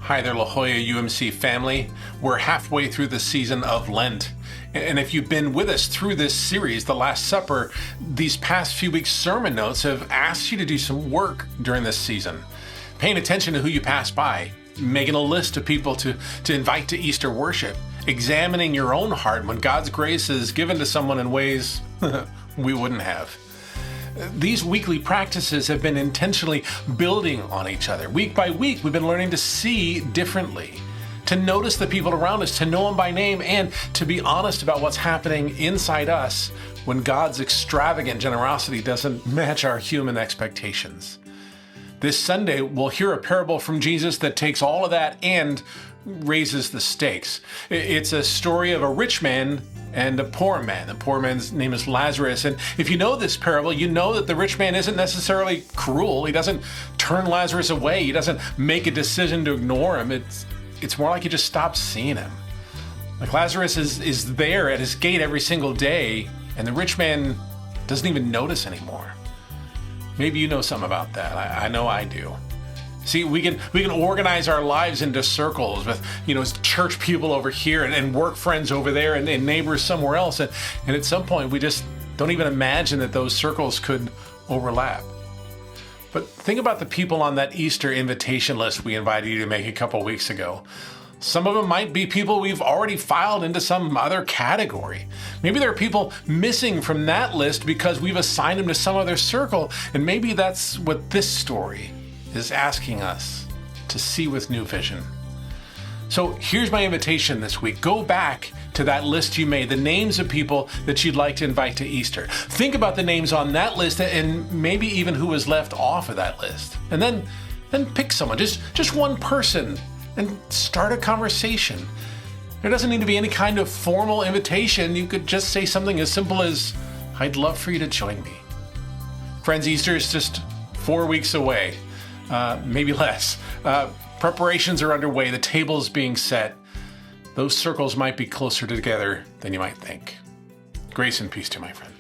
Hi there, La Jolla UMC family. We're halfway through the season of Lent. And if you've been with us through this series, The Last Supper, these past few weeks' sermon notes have asked you to do some work during this season. Paying attention to who you pass by, making a list of people to invite to Easter worship, examining your own heart when God's grace is given to someone in ways we wouldn't have. These weekly practices have been intentionally building on each other. Week by week, we've been learning to see differently, to notice the people around us, to know them by name, and to be honest about what's happening inside us when God's extravagant generosity doesn't match our human expectations. This Sunday, we'll hear a parable from Jesus that takes all of that and raises the stakes. It's a story of a rich man and a poor man. The poor man's name is Lazarus. And if you know this parable, you know that the rich man isn't necessarily cruel. He doesn't turn Lazarus away. He doesn't make a decision to ignore him. It's more like he just stops seeing him. Like Lazarus is there at his gate every single day, and the rich man doesn't even notice anymore. Maybe you know something about that. I know I do. See, we can organize our lives into circles with, church people over here and work friends over there and neighbors somewhere else. And at some point, we just don't even imagine that those circles could overlap. But think about the people on that Easter invitation list we invited you to make a couple weeks ago. Some of them might be people we've already filed into some other category. Maybe there are people missing from that list because we've assigned them to some other circle. And maybe that's what this story is asking us to see with new vision. So here's my invitation this week. Go back to that list you made, the names of people that you'd like to invite to Easter. Think about the names on that list and maybe even who was left off of that list. And then pick someone, just one person, and start a conversation. There doesn't need to be any kind of formal invitation. You could just say something as simple as, "I'd love for you to join me." Friends, Easter is just 4 weeks away. Maybe less. Preparations are underway. The table's being set. Those circles might be closer together than you might think. Grace and peace to you, my friend.